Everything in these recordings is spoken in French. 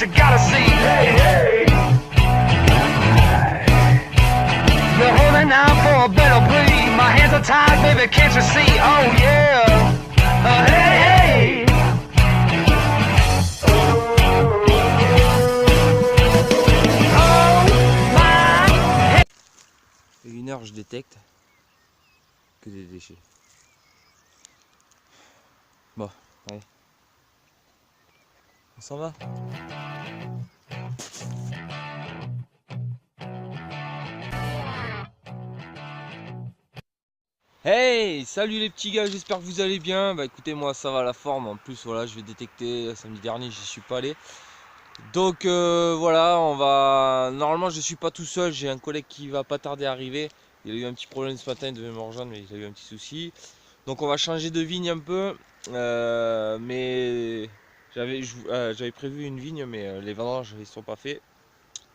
you gotta see. Hey, hey. They're holding out for a better plea. My hands are tied, baby, can't you see? Oh yeah. Hey, hey. Et 1 heure, je détecte que des déchets. Bon, allez. On s'en va. Hey, salut les petits gars, j'espère que vous allez bien. Bah écoutez, moi ça va la forme. En plus, voilà, je vais détecter samedi dernier, j'y suis pas allé. Donc voilà, on va. Normalement, je suis pas tout seul, j'ai un collègue qui va pas tarder à arriver. Il a eu un petit problème ce matin, il devait me rejoindre, mais il a eu un petit souci. Donc on va changer de vigne un peu. Mais j'avais prévu une vigne, mais les vendanges ils sont pas faits.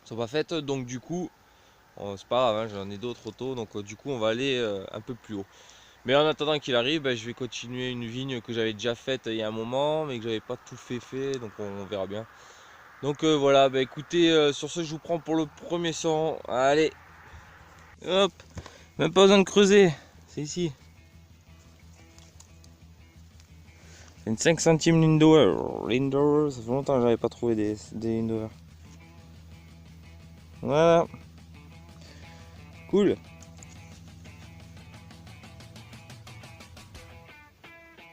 Sont pas faites, donc du coup, c'est pas grave, hein, j'en ai d'autres autos. Donc du coup, on va aller un peu plus haut. Mais en attendant qu'il arrive, je vais continuer une vigne que j'avais déjà faite il y a un moment, mais que j'avais pas tout fait, donc on verra bien. Donc voilà, écoutez, sur ce je vous prends pour le premier son. Allez, hop, même pas besoin de creuser, c'est ici. C'est une 5 centimes Lindauer, ça fait longtemps que j'avais pas trouvé des Lindauer. Voilà, cool.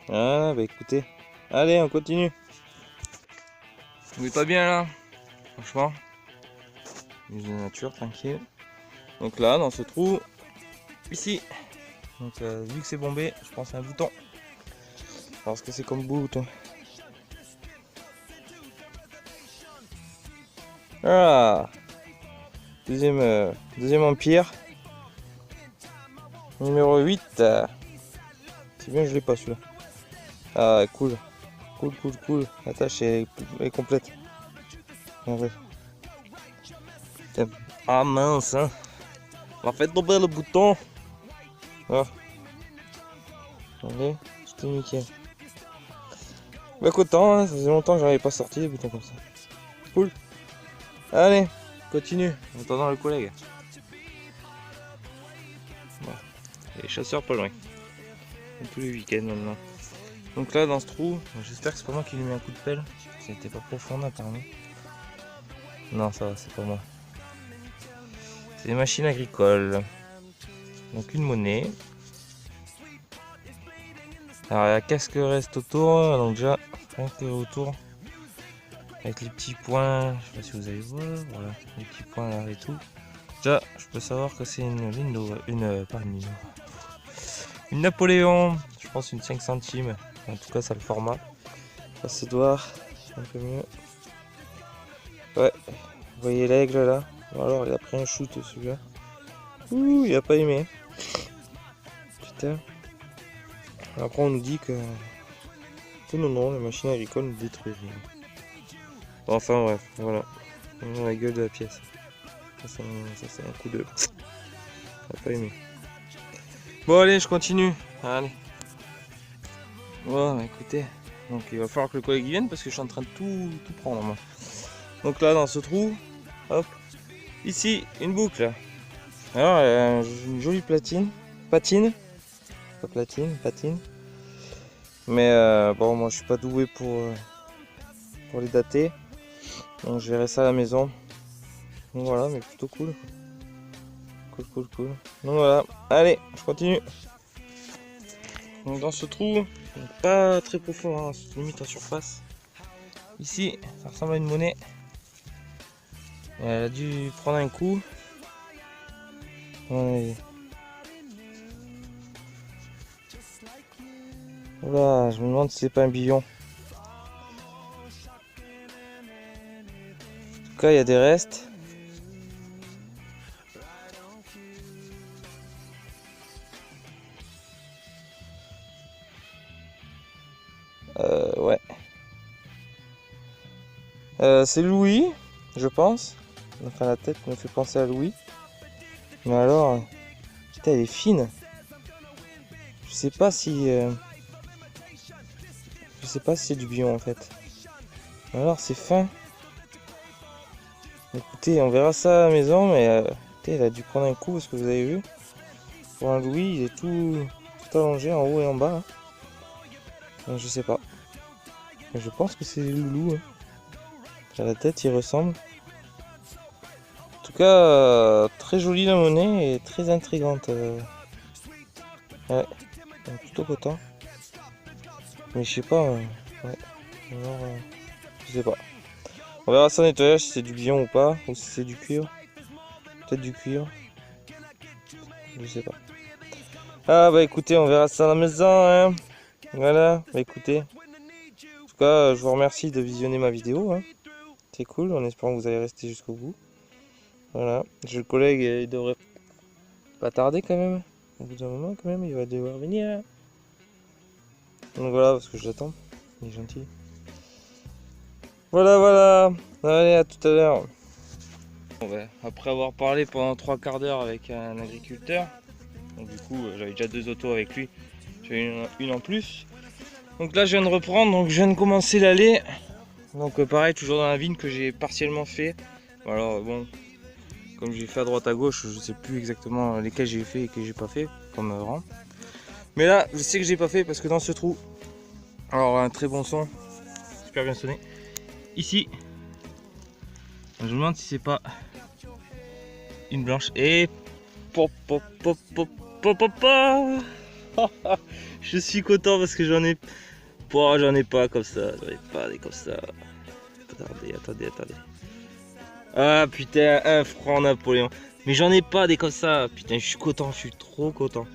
Ah écoutez, allez on continue. On est pas bien là, franchement. Mise de nature, tranquille. Donc là, dans ce trou, ici. Donc vu que c'est bombé, je pense à un bouton. Alors ce que c'est comme bouton. Ah, deuxième empire. Numéro 8. C'est bien, je l'ai pas celui-là. Ah, cool. Cool. La tâche est complète. Ouais. Ah mince, hein. On va faire tomber le bouton. Ah. Allez, c'était nickel. Bah content, hein, ça faisait longtemps que j'avais pas sorti des boutons comme ça. Cool. Allez, continue, en attendant le collègue. Bon. Les chasseurs pas loin. Comme tous les week-ends maintenant. Donc là dans ce trou, j'espère que c'est pas moi qui lui mets un coup de pelle. Ça n'était pas profond apparemment. Non ça va, c'est pas moi. C'est des machines agricoles. Donc une monnaie. Alors qu'est-ce que reste autour? Donc déjà, rien que autour. Avec les petits points, je sais pas si vous allez voir, voilà, les petits points là et tout. Déjà, je peux savoir que c'est une pas une Lindo. Une Napoléon, je pense une 5 centimes. En tout cas, ça le format. Ça c'est doigt, un peu mieux. Ouais, vous voyez l'aigle là. Bon, alors il a pris un shoot celui-là. Ouh, il a pas aimé. Putain. Après on nous dit que non, la machine agricole nous détruit rien. Enfin bref, voilà. On a la gueule de la pièce. Ça c'est un coup de... J'ai pas aimé. Bon allez, je continue. Allez. Bon écoutez. Donc il va falloir que le collègue vienne parce que je suis en train de tout prendre moi. Donc là dans ce trou, hop. Ici, une boucle. Alors une jolie patine. Pas patine. Mais bon moi je suis pas doué pour les dater. Donc je verrai ça à la maison. Donc voilà, mais plutôt cool. Cool. Donc voilà, allez, je continue. Donc dans ce trou, pas très profond, hein, c'est limite en surface. Ici, ça ressemble à une monnaie. Elle a dû prendre un coup. Ouais. Voilà, je me demande si c'est pas un billon. En tout cas, il y a des restes. Ouais. C'est Louis, je pense. Enfin, la tête me fait penser à Louis. Mais alors, putain, elle est fine. Je sais pas si c'est du billon en fait. Alors, c'est fin. Écoutez, on verra ça à la maison, mais écoutez, elle a dû prendre un coup parce que vous avez vu. Pour un Louis, il est tout allongé en haut et en bas. Hein. Donc, je sais pas. Mais je pense que c'est des loulous. Hein. À la tête, il ressemble. En tout cas, très jolie la monnaie et très intrigante. Ouais, plutôt content. Mais je sais pas. Ouais. Alors, je sais pas. On verra ça au nettoyage si c'est du lion ou pas, ou si c'est du cuir. Peut-être du cuir. Je sais pas. Ah bah écoutez, on verra ça à la maison. Hein. Voilà, bah écoutez. En tout cas, je vous remercie de visionner ma vidéo. Hein. C'est cool, en espérant que vous allez rester jusqu'au bout. Voilà, j'ai le collègue, il devrait pas tarder quand même. Au bout d'un moment quand même, il va devoir venir. Donc voilà, parce que je l'attends. Il est gentil. Voilà. Allez, à tout à l'heure. Bon, bah, après avoir parlé pendant 3/4 d'heure avec un agriculteur, donc du coup j'avais déjà 2 autos avec lui, j'avais une en plus. Donc là je viens de reprendre, donc je viens de commencer l'allée. Donc pareil, toujours dans la vigne que j'ai partiellement fait. Alors bon, comme j'ai fait à droite à gauche, je sais plus exactement lesquels j'ai fait et que j'ai pas fait, comme rang. Mais là, je sais que j'ai pas fait parce que dans ce trou, alors un très bon son, super bien sonné. Ici, je me demande si c'est pas une blanche et pop. Je suis content parce que j'en ai pas comme ça, j'en ai pas des comme ça. Attendez. Ah putain, 1 franc Napoléon. Mais j'en ai pas des comme ça. Putain, je suis content, je suis trop content.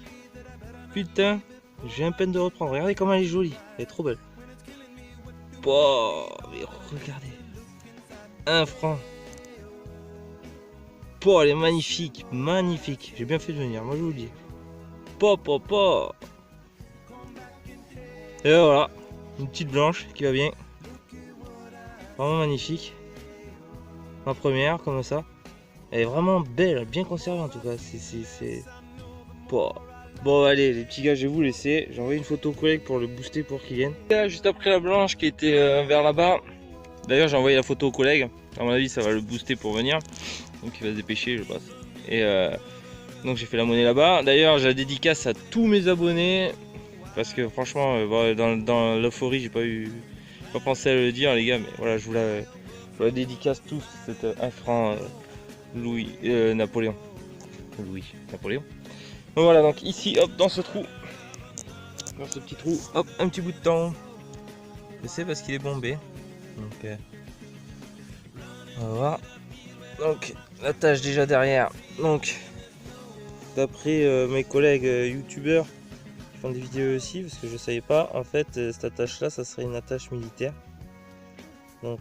Putain, j'ai un peine de reprendre. Regardez comment elle est jolie, elle est trop belle. Oh, mais regardez. 1 franc. Oh, elle est magnifique. J'ai bien fait de venir, moi je vous le dis. Et voilà, une petite blanche qui va bien. Vraiment magnifique. Ma première, comme ça. Elle est vraiment belle, bien conservée en tout cas. C'est... Bon allez les petits gars, je vais vous laisser. J'ai envoyé une photo au collègue pour le booster pour qu'il vienne. Là, juste après la blanche qui était vers là-bas. D'ailleurs j'ai envoyé la photo au collègue. À mon avis ça va le booster pour venir. Donc il va se dépêcher je pense. Et donc j'ai fait la monnaie là-bas. D'ailleurs j'ai la dédicace à tous mes abonnés. Parce que franchement dans l'euphorie j'ai pas pensé à le dire les gars. Mais voilà je vous la dédicace tous cette 1 franc Napoléon. Louis Napoléon. Donc voilà, donc ici, hop, dans ce trou, dans ce petit trou, hop, un petit bout de temps. Je sais parce qu'il est bombé. Donc, on va voir. Donc, la tâche déjà derrière. Donc, d'après mes collègues youtubeurs qui font des vidéos aussi, parce que je savais pas, en fait, cette attache là, ça serait une attache militaire. Donc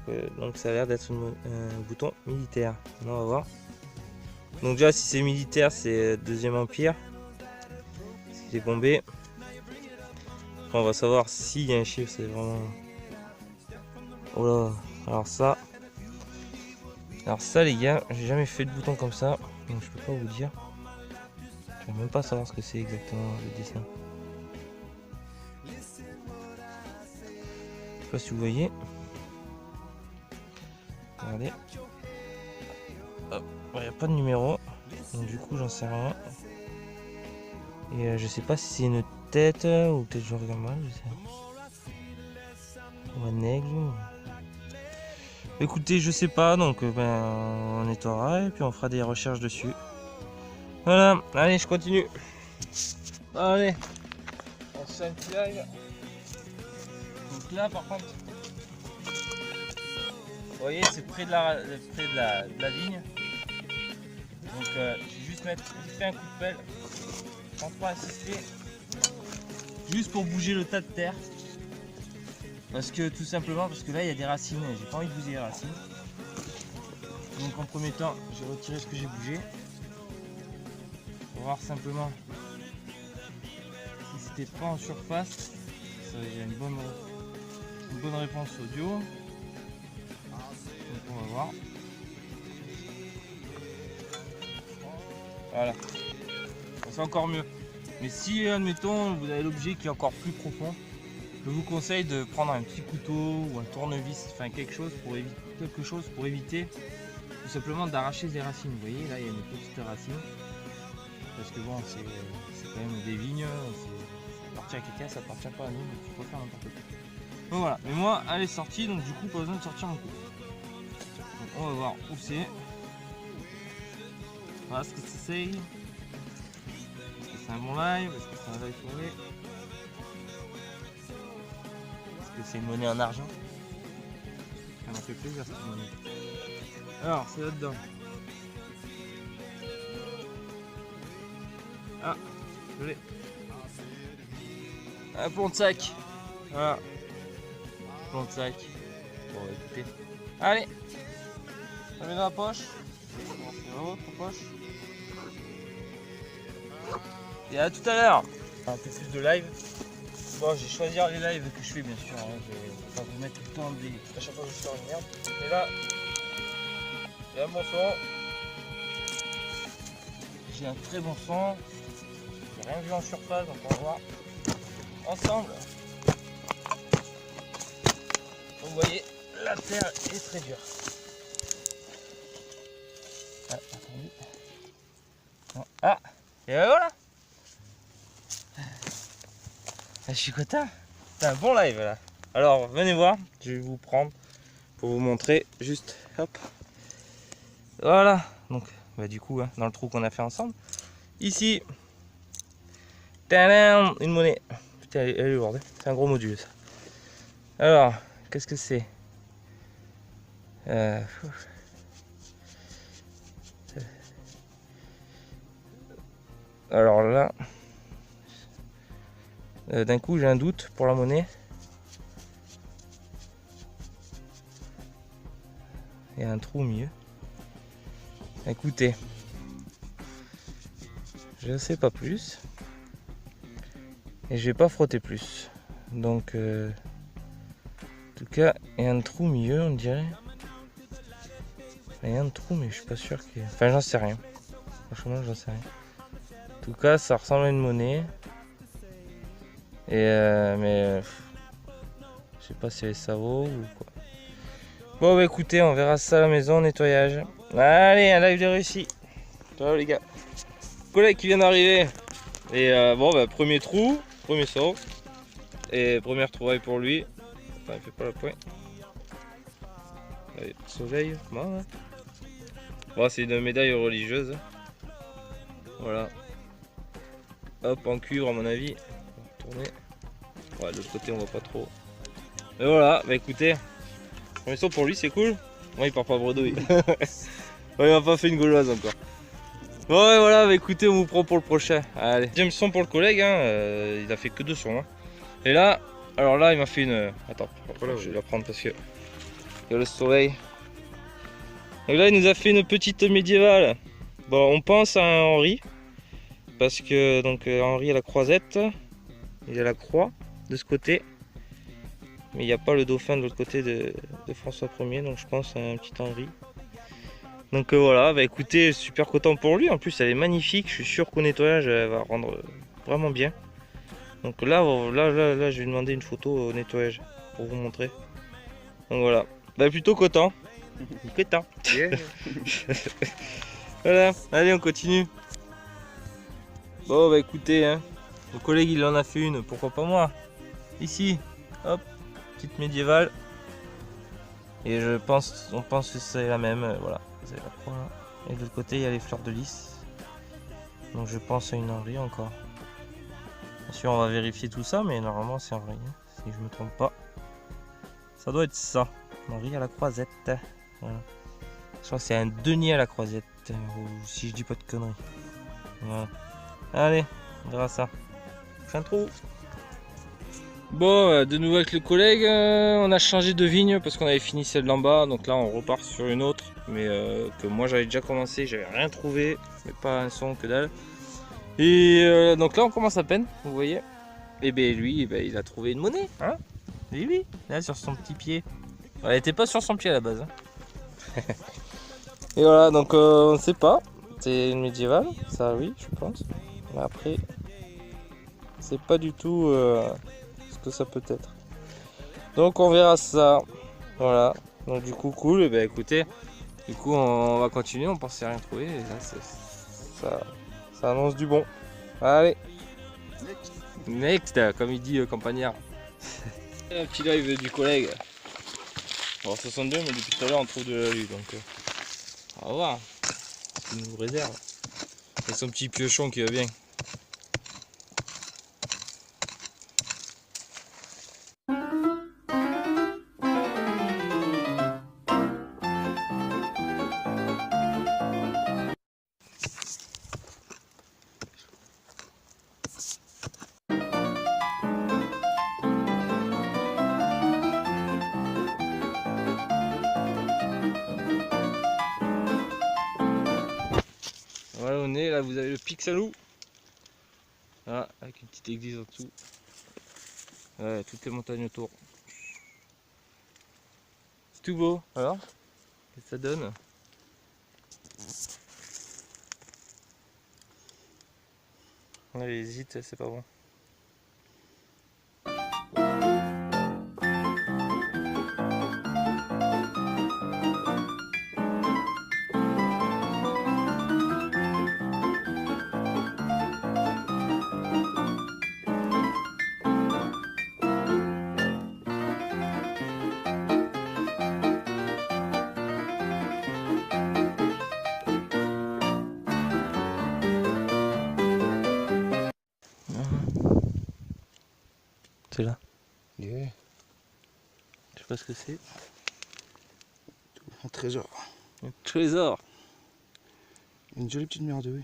ça a l'air d'être un bouton militaire. On va voir. Donc déjà, si c'est militaire, c'est Deuxième Empire. Est bombé. Après, on va savoir s'il y a un chiffre, c'est vraiment. Oh là, alors ça les gars, j'ai jamais fait de bouton comme ça, donc je peux pas vous dire. Je vais même pas savoir ce que c'est exactement le dessin. Je sais pas si vous voyez. Regardez. Hop, il n'y a pas de numéro, donc du coup j'en sais rien. Et je sais pas si c'est une tête ou peut-être je regarde mal, je sais. Ou un aigle. Écoutez, je sais pas, donc on nettoiera et puis on fera des recherches dessus. Voilà, allez, je continue. Allez, on se fait un petit live. Donc là, par contre, vous voyez, c'est près de la vigne. Donc, je vais juste faire un coup de pelle. Sans trop assister, juste pour bouger le tas de terre, parce que tout simplement parce que là il y a des racines et j'ai pas envie de bouger les racines. Donc en premier temps j'ai retiré ce que j'ai bougé pour voir simplement si c'était pas en surface. Il y a une bonne réponse audio, donc on va voir. Voilà, c'est encore mieux. Mais si, admettons, vous avez l'objet qui est encore plus profond, je vous conseille de prendre un petit couteau ou un tournevis, enfin quelque chose pour éviter que simplement d'arracher des racines. Vous voyez, là il y a une petite racine. Parce que bon, c'est quand même des vignes, ça appartient à quelqu'un, ça appartient pas à nous, donc il faut faire n'importe quoi. Donc voilà, mais moi elle est sortie, donc du coup pas besoin de sortir mon coup. Donc on va voir où c'est. Voilà ce que c'est. Est-ce que c'est un bon live? Est-ce que c'est un live tourné? Est-ce que c'est une monnaie en argent? Ça m'a fait plaisir cette monnaie. Alors c'est là-dedans. Ah, je l'ai. Un plomb de sac. Voilà. Plomb de sac. Bon, écoutez. Allez. Ça met dans la poche. Dans l'autre poche. Et à tout à l'heure. Un peu plus de live. Bon, j'ai choisi les lives que je fais, bien sûr. Hein. Je vais pas vous mettre tout le temps des. À chaque fois que je sors une merde. Et là, il y a un bon son. J'ai un très bon son. J'ai rien vu en surface, donc on va voir ensemble. Vous voyez, la terre est très dure. Ah, attendez. Non. Ah, et voilà. Je suis content. C'est un bon live là. Alors venez voir, je vais vous prendre pour vous montrer juste. Hop. Voilà. Donc bah, du coup, hein, dans le trou qu'on a fait ensemble. Ici. Tadam, une monnaie. Putain, elle est lourde. C'est un gros module ça. Alors, qu'est-ce que c'est? Alors là, d'un coup j'ai un doute pour la monnaie. Il y a un trou au milieu. Écoutez, je ne sais pas plus. Et je vais pas frotter plus. Donc, en tout cas, il y a un trou au milieu, on dirait. Il y a un trou, mais je suis pas sûr qu'il y ait... Enfin, j'en sais rien. Franchement, j'en sais rien. En tout cas, ça ressemble à une monnaie. Et mais je sais pas si ça vaut ou quoi. Bon, bah écoutez, on verra ça à la maison, nettoyage. Allez, un live de réussi. Ciao les gars. Collègue qui vient d'arriver. Et bon, bah premier trou, premier saut. Et première trouvaille pour lui. Attends, il fait pas la pointe. Allez, soleil. Bon, hein. Bon, c'est une médaille religieuse. Voilà. Hop, en cuivre à mon avis. On va retourner. Ouais, de l'autre côté on voit pas trop. Et voilà, bah écoutez. Premier saut pour lui, c'est cool. Moi il part pas bredouille. Ouais, il m'a pas fait une gauloise encore. Bon ouais, voilà, bah écoutez, on vous prend pour le prochain. Allez, deuxième son pour le collègue, hein. Il a fait que 2 sur moi. Et là, alors là il m'a fait une... Attends, je vais la prendre parce que il y a le soleil. Et là il nous a fait une petite médiévale. Bon, on pense à un Henri. Parce que donc Henri a la croisette. Il a la croix de ce côté. Mais il n'y a pas le dauphin de l'autre côté de François 1er. Donc je pense à un petit Henri. Donc voilà, bah écoutez, super content pour lui. En plus elle est magnifique. Je suis sûr qu'au nettoyage elle va rendre vraiment bien. Donc là, je vais demander une photo au nettoyage pour vous montrer. Donc voilà, bah plutôt content. Content. Yeah. Voilà, allez on continue. Bon bah écoutez, hein, le collègue il en a fait une, pourquoi pas moi. Ici, hop, petite médiévale. Et on pense que c'est la même, voilà. Vous avez la croix là. Et de l'autre côté il y a les fleurs de lys. Donc je pense à une Henri encore. Bien sûr on va vérifier tout ça, mais normalement c'est Henri, hein, si je me trompe pas. Ça doit être ça, Henri à la croisette. Voilà. Je crois que c'est un denier à la croisette, ou si je dis pas de conneries. Voilà. Allez, on verra ça. Prochain trou. Bon, de nouveau avec le collègue, on a changé de vigne parce qu'on avait fini celle d'en bas. Donc là, on repart sur une autre, mais que moi j'avais déjà commencé, j'avais rien trouvé, mais pas un son que dalle. Et donc là, on commence à peine, vous voyez. Et ben lui, il a trouvé une monnaie, hein. Et oui, là sur son petit pied. Elle était pas sur son pied à la base. Hein. Et voilà, donc on ne sait pas. C'est une médiévale, ça oui, je pense. Mais après, c'est pas du tout ce que ça peut être. Donc on verra ça. Voilà. Donc du coup cool. Et ben écoutez, Du coup on va continuer, on pensait rien trouver et là ça annonce du bon. Allez, next, comme il dit Campagnard. Un petit live du collègue. Bon 62 mais depuis tout à l'heure on trouve de l'alu donc on va voir. Il nous réserve. Et son petit piochon qui va bien. Voilà on est, là vous avez le pic Salou. Voilà, avec une petite église en dessous. Ouais, toutes les montagnes autour. C'est tout beau. Alors, qu'est-ce que ça donne? Allez, hésite, c'est pas bon. C'est là. Yeah. Je sais pas ce que c'est. Un trésor. Un trésor. Une jolie petite merdouille.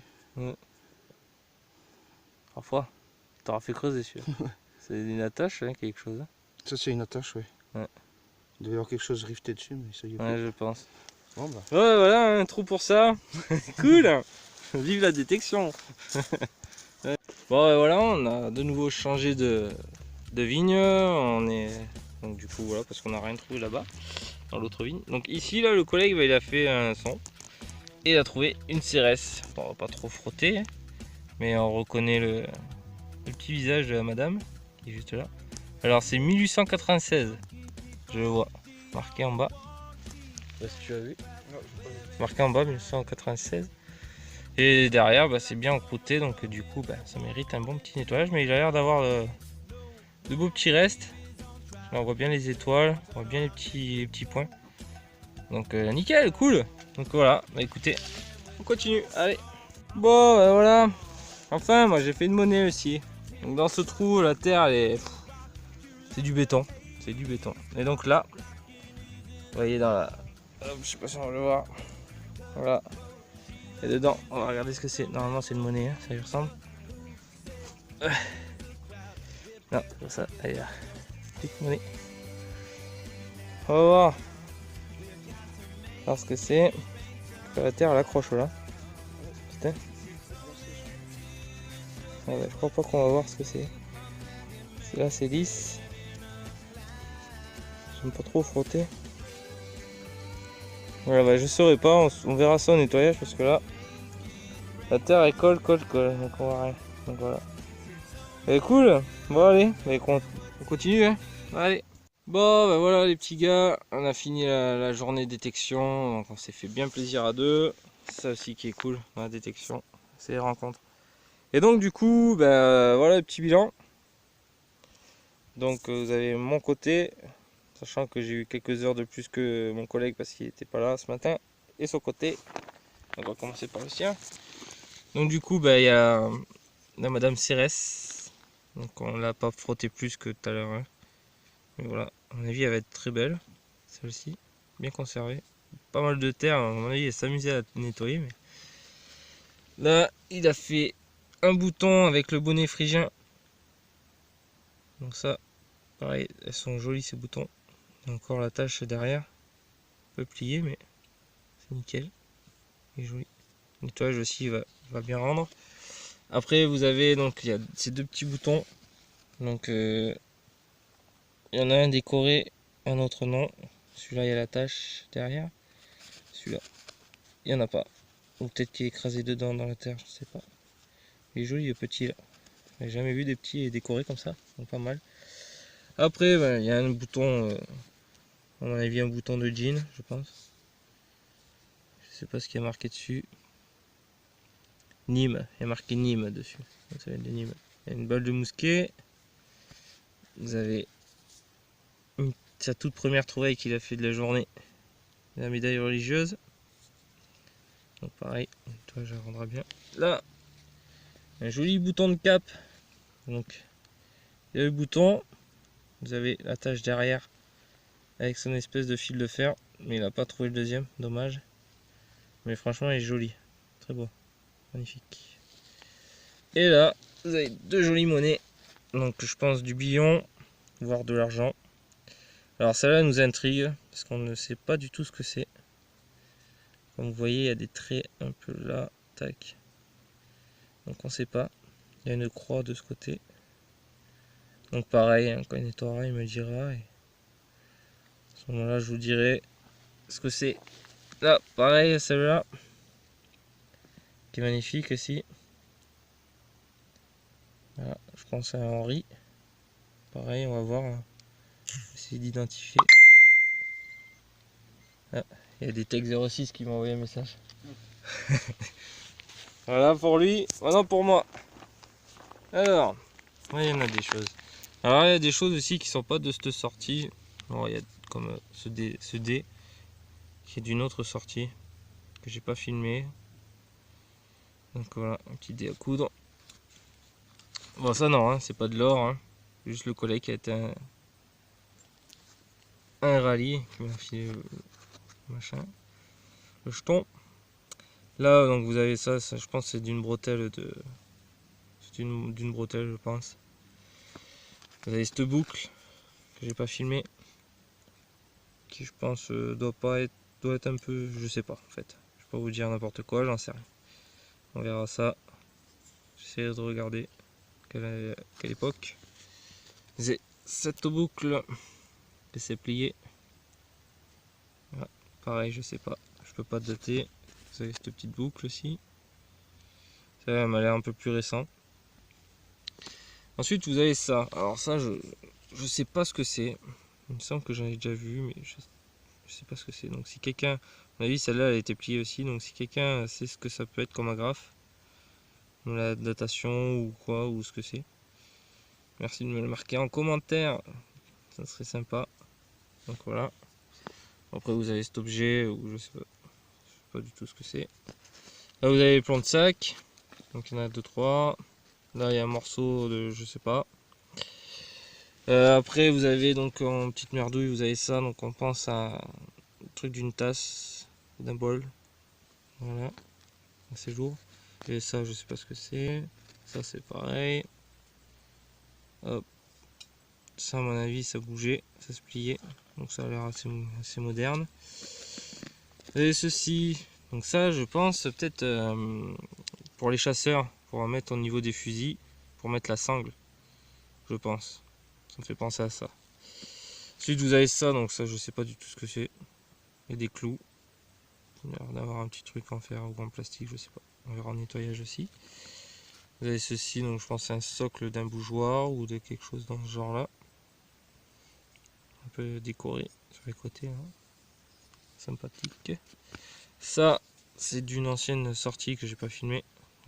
Parfois, t'auras fait creuser celui-là. C'est une attache, hein, quelque chose. Hein. Ça c'est une attache, ouais. Ouais. Il devait y avoir quelque chose rifté dessus, mais ça y est. Ouais, je pense. Bon bah. Ouais, voilà, un trou pour ça. Cool. Vive la détection. Ouais. Bon, voilà, on a de nouveau changé de vigne. On est donc du coup voilà parce qu'on n'a rien trouvé là-bas dans l'autre vigne. Donc ici là, le collègue il a fait un son et il a trouvé une cérès. Bon, on va pas trop frotter, mais on reconnaît le petit visage de la madame qui est juste là. Alors c'est 1896, je le vois marqué en bas. Je sais pas si tu as vu. Marqué en bas 1996. Et derrière bah, c'est bien encrouté donc du coup bah, ça mérite un bon petit nettoyage, mais il a l'air d'avoir de beaux petits restes. Là on voit bien les étoiles, on voit bien les petits points. Donc nickel, cool. Donc voilà, bah écoutez, on continue, allez. Bon bah, voilà, enfin moi j'ai fait une monnaie aussi. Donc dans ce trou la terre elle est... c'est du béton, c'est du béton. Et donc là, vous voyez dans la... Hop, je sais pas si on va le voir. Voilà. Et dedans, on va regarder ce que c'est. Normalement c'est une monnaie, hein, ça y ressemble. Non, c'est pas ça, allez là. Petite monnaie. On va voir ce que c'est. La terre elle accroche là. Putain. Ah ouais, je crois pas qu'on va voir ce que c'est. Là c'est lisse. J'aime pas trop frotter. Voilà, bah, je saurais pas, on verra ça au nettoyage parce que là la terre elle colle, donc on voit rien. Donc voilà. Et cool. Bon allez, on continue hein. Allez. Bon bah voilà les petits gars, on a fini la journée de détection, donc on s'est fait bien plaisir à deux. Ça aussi qui est cool dans la détection, c'est les rencontres. Et donc du coup, bah, voilà le petit bilan. Donc vous avez mon côté, sachant que j'ai eu quelques heures de plus que mon collègue parce qu'il n'était pas là ce matin, et son côté. Donc on va commencer par le sien. Donc du coup, bah, il y a la Madame Cérès. Donc on l'a pas frotté plus que tout à l'heure. Hein. Mais voilà, à mon avis elle va être très belle, celle-ci, bien conservée. Pas mal de terre, à mon avis elle s'amusait à nettoyer. Mais... là, il a fait un bouton avec le bonnet phrygien. Donc ça, pareil, elles sont jolies ces boutons. Il y a encore la tache derrière, un peu pliée, mais c'est nickel. Il est joli. Le nettoyage aussi va bien rendre. Après vous avez donc il y a ces deux petits boutons. Donc il y en a un décoré, un autre non. Celui-là il y a la tache derrière. Celui-là, il n'y en a pas. Ou peut-être qu'il est écrasé dedans dans la terre, je sais pas. Il est joli le petit là. J'ai jamais vu des petits décorés comme ça, donc pas mal. Après, ben, il y a un bouton, à mon avis un bouton de jean, je pense. sais pas ce qu'il y a marqué dessus. Nîmes, il y a marqué Nîmes dessus. Donc ça va être de Nîmes. Il y a une balle de mousquet. Vous avez sa toute première trouvaille qu'il a fait de la journée. La médaille religieuse. Donc pareil, toi je rendra bien. Là, un joli bouton de cap. Donc il y a le bouton. Vous avez l'attache derrière avec son espèce de fil de fer. Mais il n'a pas trouvé le deuxième, dommage. Mais franchement il est joli. Très beau. Magnifique. Et là, vous avez deux jolies monnaies. Donc je pense du billon, voire de l'argent. Alors celle-là nous intrigue parce qu'on ne sait pas du tout ce que c'est. Comme vous voyez, il y a des traits un peu là, tac. Donc on ne sait pas. Il y a une croix de ce côté. Donc pareil, hein, quand il nettoiera, il me dira. Et à ce moment-là, je vous dirai ce que c'est. Là, pareil, celle-là, qui est magnifique aussi. Voilà, je pense à Henri. Pareil, on va voir. Hein. Essayer d'identifier. Ah, il y a des Tech 06 qui m'ont envoyé un message. Voilà pour lui, maintenant pour moi. Alors, il y en a des choses. Alors il y a des choses aussi qui sont pas de cette sortie. Bon, il y a comme ce dé qui est d'une autre sortie que j'ai pas filmé. Donc voilà, un petit dé à coudre. Bon ça non, hein, c'est pas de l'or. Hein. Juste le collègue qui a été un rallye qui m'a filé le machin, le jeton. Là donc vous avez ça, je pense c'est d'une bretelle de. C'est d'une bretelle je pense. Vous avez cette boucle que j'ai pas filmé. Qui je pense doit être un peu. Je sais pas en fait. Je vais pas vous dire n'importe quoi, j'en sais rien. On verra ça. J'essaierai de regarder quelle époque. C'est cette boucle et c'est plié. Voilà. Pareil, je sais pas. Je peux pas dater. Vous avez cette petite boucle aussi. Ça elle m'a l'air un peu plus récent. Ensuite vous avez ça. Alors ça je sais pas ce que c'est. Il me semble que j'en ai déjà vu mais je sais pas ce que c'est. Donc si quelqu'un, à mon avis celle-là elle a été pliée aussi. Donc si quelqu'un sait ce que ça peut être comme agrafe, la datation ou quoi ou ce que c'est. Merci de me le marquer en commentaire. Ça serait sympa. Donc voilà. Après vous avez cet objet ou je sais pas du tout ce que c'est. Là vous avez les plans de sac. Donc il y en a 2-3. Là il y a un morceau de je sais pas. Après vous avez donc en petite merdouille vous avez ça. Donc on pense à un truc d'une tasse, d'un bol. Voilà. Assez lourd. Et ça je sais pas ce que c'est. Ça c'est pareil. Hop. Ça à mon avis ça bougeait, ça se pliait. Donc ça a l'air assez moderne. Et ceci, donc ça je pense peut-être pour les chasseurs, pour mettre au niveau des fusils, pour mettre la sangle, je pense. Ça me fait penser à ça. Ensuite vous avez ça, donc ça je sais pas du tout ce que c'est. Il y a des clous. Il y a l'air d'avoir un petit truc en fer ou en plastique, je sais pas. On verra en nettoyage aussi. Vous avez ceci, donc je pense c'est un socle d'un bougeoir ou de quelque chose dans ce genre là. Un peu décoré sur les côtés. Hein. Sympathique. Ça, c'est d'une ancienne sortie que j'ai pas filmé.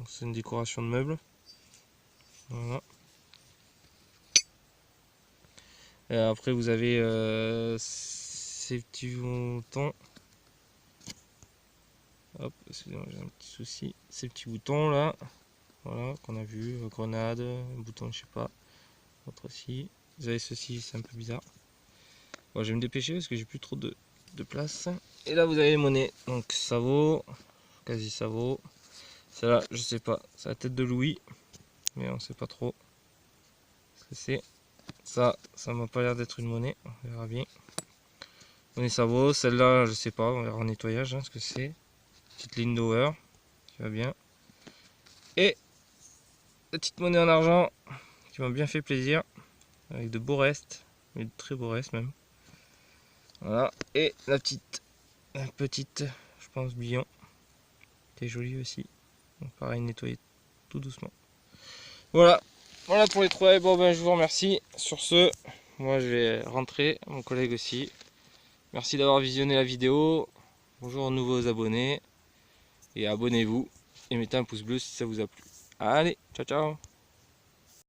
C'est une décoration de meubles. Voilà. Et après, vous avez ces petits boutons. Hop, excusez-moi, j'ai un petit souci. Ces petits boutons là. Voilà, qu'on a vu. Grenade, un bouton, je sais pas. Autre aussi. Vous avez ceci, c'est un peu bizarre. Bon, je vais me dépêcher parce que j'ai plus trop de place. Et là, vous avez les monnaies. Donc, ça vaut. Quasi ça vaut. Celle-là, je sais pas. C'est la tête de Louis. Mais on sait pas trop ce que c'est. Ça m'a pas l'air d'être une monnaie. On verra bien. Monnaie ça vaut. Celle-là, je sais pas. On verra en nettoyage hein, ce que c'est. Petite ligne d'Ower. Qui va bien. Et petite monnaie en argent. Qui m'a bien fait plaisir. Avec de beaux restes. Mais de très beaux restes même. Voilà. Et la petite, je pense, billon. Qui est jolie aussi. Donc pareil, nettoyer tout doucement. Voilà. Voilà pour les trouvailles. Bon ben je vous remercie. Sur ce, moi je vais rentrer. Mon collègue aussi. Merci d'avoir visionné la vidéo. Bonjour aux nouveaux abonnés. et abonnez-vous et mettez un pouce bleu si ça vous a plu. Allez, ciao ciao.